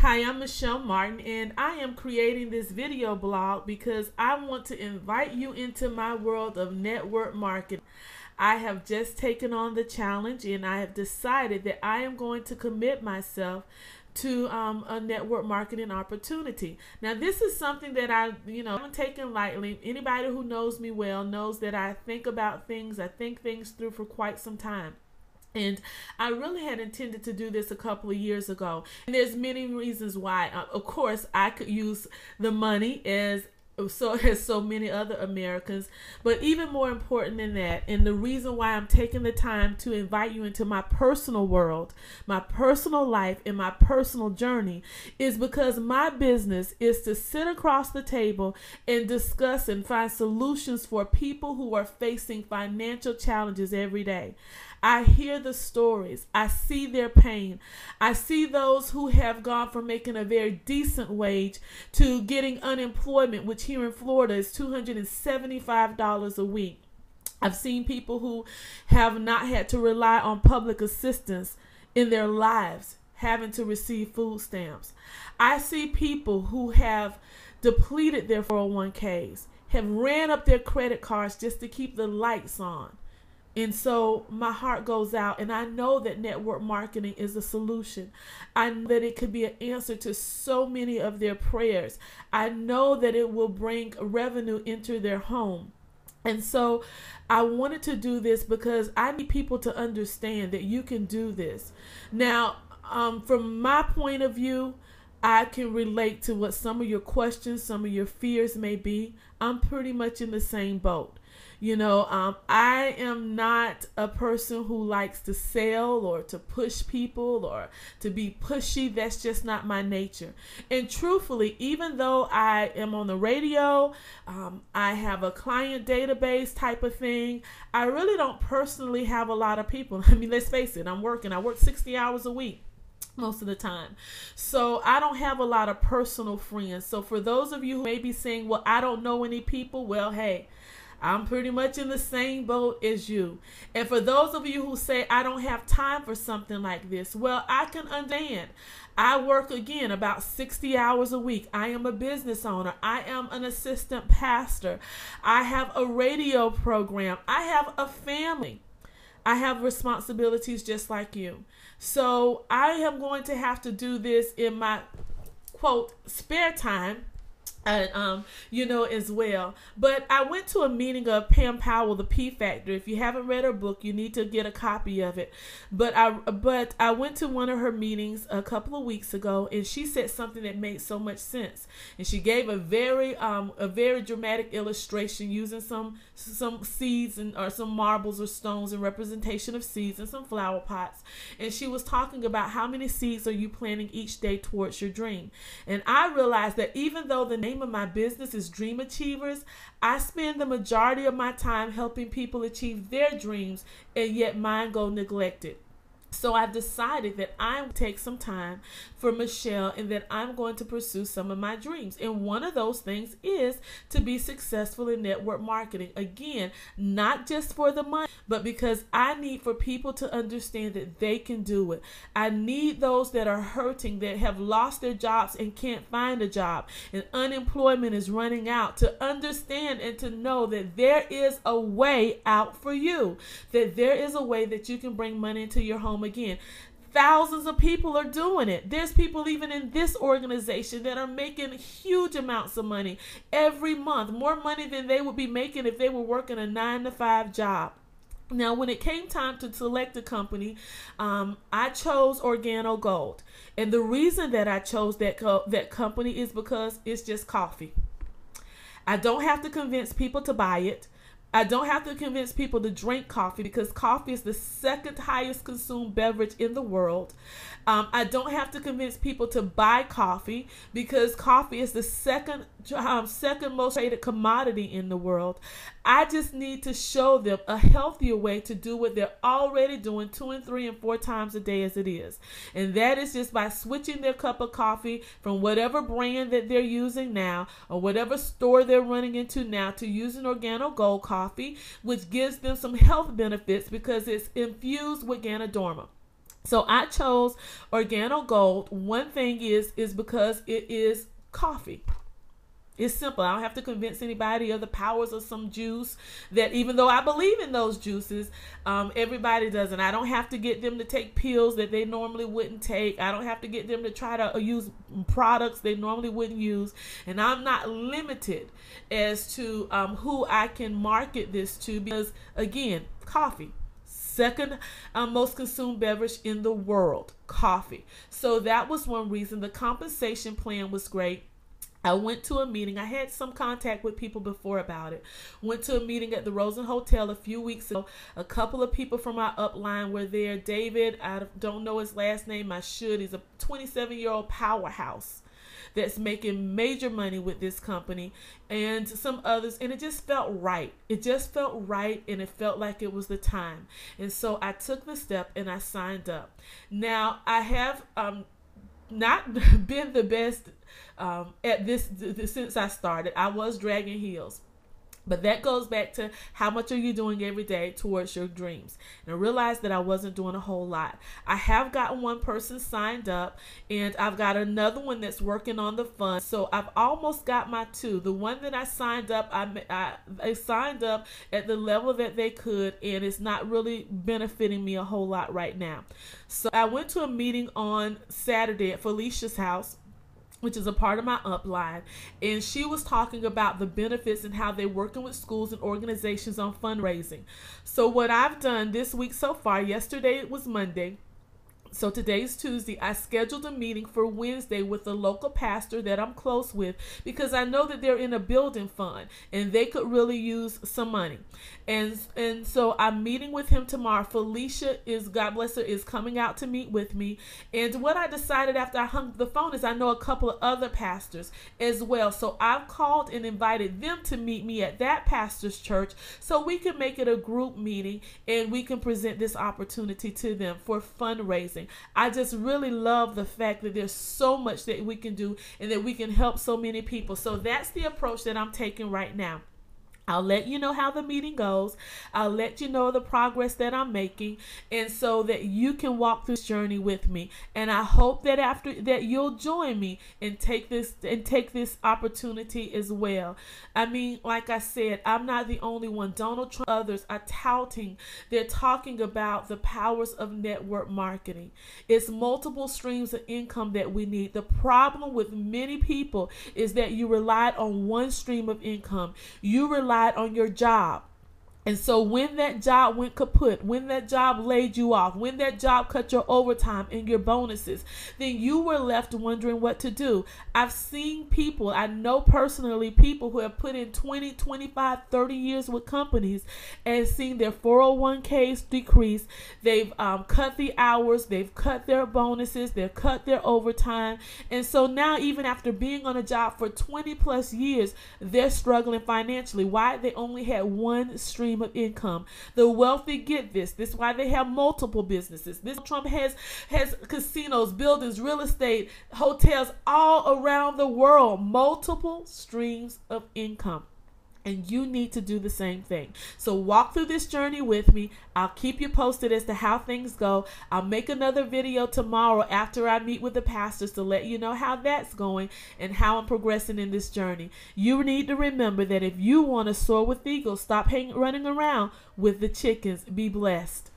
Hi, I'm Michelle Martin, and I am creating this video blog because I want to invite you into my world of network marketing. I have just taken on the challenge, and I have decided that I am going to commit myself to a network marketing opportunity. Now, this is something that I haven't taken lightly. Anybody who knows me well knows that I think about things, I think things through for quite some time. And I really had intended to do this a couple of years ago. And there's many reasons why. Of course, I could use the money as so many other Americans. But even more important than that, and the reason why I'm taking the time to invite you into my personal world, my personal life, and my personal journey is because my business is to sit across the table and discuss and find solutions for people who are facing financial challenges every day. I hear the stories. I see their pain. I see those who have gone from making a very decent wage to getting unemployment, which here in Florida is $275 a week. I've seen people who have not had to rely on public assistance in their lives, having to receive food stamps. I see people who have depleted their 401ks, have ran up their credit cards just to keep the lights on. And so my heart goes out, and I know that network marketing is a solution. I know that it could be an answer to so many of their prayers. I know that it will bring revenue into their home. And so I wanted to do this because I need people to understand that you can do this. Now, from my point of view, I can relate to what some of your questions, some of your fears may be. I'm pretty much in the same boat. I am not a person who likes to sell or to push people or to be pushy. That's just not my nature. And truthfully, even though I am on the radio, I have a client database type of thing, I really don't personally have a lot of people. I mean, let's face it, I work 60 hours a week most of the time. So I don't have a lot of personal friends. So for those of you who may be saying, well, I don't know any people, well, hey, I'm pretty much in the same boat as you. And for those of you who say, I don't have time for something like this, well, I can understand. I work, again, about 60 hours a week. I am a business owner. I am an assistant pastor. I have a radio program. I have a family. I have responsibilities just like you. So I am going to have to do this in my, quote, spare time. As well. But I went to a meeting of Pam Powell, the P Factor. If you haven't read her book, you need to get a copy of it. But I went to one of her meetings a couple of weeks ago, and she said something that made so much sense. And she gave a very dramatic illustration using some seeds or some marbles or stones in representation of seeds and some flower pots. And she was talking about how many seeds are you planting each day towards your dream. And I realized that even though the name of my business is Dream Achievers, I spend the majority of my time helping people achieve their dreams, and yet mine go neglected. So I've decided that I will take some time for Michelle and that I'm going to pursue some of my dreams. And one of those things is to be successful in network marketing. Again, not just for the money, but because I need for people to understand that they can do it. I need those that are hurting, that have lost their jobs and can't find a job, and unemployment is running out, to understand and to know that there is a way out for you, that there is a way that you can bring money into your home again. Thousands of people are doing it. There's people even in this organization that are making huge amounts of money every month, more money than they would be making if they were working a 9-to-5 job. Now, when it came time to select a company, I chose Organo Gold. And the reason that I chose that company is because it's just coffee. I don't have to convince people to buy it. I don't have to convince people to drink coffee because coffee is the second highest consumed beverage in the world. I don't have to convince people to buy coffee because coffee is the second most traded commodity in the world. I just need to show them a healthier way to do what they're already doing 2 and 3 and 4 times a day as it is. And that is just by switching their cup of coffee from whatever brand that they're using now or whatever store they're running into now to using Organo Gold coffee, which gives them some health benefits because it's infused with Ganoderma. So I chose OrganoGold. One thing is because it is coffee. It's simple. I don't have to convince anybody of the powers of some juice that, even though I believe in those juices, everybody doesn't. I don't have to get them to take pills that they normally wouldn't take. I don't have to get them to try to use products they normally wouldn't use. And I'm not limited as to who I can market this to, because, again, coffee. Second most consumed beverage in the world, coffee. So that was one reason. The compensation plan was great. I went to a meeting. I had some contact with people before about it. Went to a meeting at the Rosen Hotel a few weeks ago. A couple of people from our upline were there. David, I don't know his last name. I should. He's a 27-year-old powerhouse that's making major money with this company, and some others. And it just felt right. It just felt right, and it felt like it was the time. And so I took the step and I signed up. Now, I have not been the best at this since I started. I was dragging heels. But that goes back to how much are you doing every day towards your dreams. And I realized that I wasn't doing a whole lot. I have gotten one person signed up, and I've got another one that's working on the fund. So I've almost got my two. The one that I signed up, I signed up at the level that they could, and it's not really benefiting me a whole lot right now. So I went to a meeting on Saturday at Felicia's house, which is a part of my upline, and she was talking about the benefits and how they're working with schools and organizations on fundraising. So what I've done this week so far, yesterday it was Monday, so today's Tuesday, I scheduled a meeting for Wednesday with a local pastor that I'm close with, because I know that they're in a building fund and they could really use some money. And so I'm meeting with him tomorrow. Felicia is, God bless her, is coming out to meet with me. And what I decided after I hung the phone is I know a couple of other pastors as well. So I've called and invited them to meet me at that pastor's church so we can make it a group meeting and we can present this opportunity to them for fundraising. I just really love the fact that there's so much that we can do and that we can help so many people. So that's the approach that I'm taking right now. I'll let you know how the meeting goes. I'll let you know the progress that I'm making, and so that you can walk through this journey with me. And I hope that after that you'll join me and take this opportunity as well. I mean, like I said, I'm not the only one. Donald Trump, others are touting. They're talking about the powers of network marketing. It's multiple streams of income that we need. The problem with many people is that you relied on one stream of income. You relied on your job. And so when that job went kaput, when that job laid you off, when that job cut your overtime and your bonuses, then you were left wondering what to do. I've seen people, I know personally people who have put in 20, 25, 30 years with companies and seen their 401ks decrease. They've cut the hours, they've cut their bonuses, they've cut their overtime. And so now, even after being on a job for 20 plus years, they're struggling financially. Why? They only had one stream of income. The wealthy get this. This is why they have multiple businesses. This Trump has casinos, buildings, real estate, hotels all around the world. Multiple streams of income. And you need to do the same thing. So walk through this journey with me. I'll keep you posted as to how things go. I'll make another video tomorrow after I meet with the pastors to let you know how that's going and how I'm progressing in this journey. You need to remember that if you want to soar with eagles, stop running around with the chickens. Be blessed.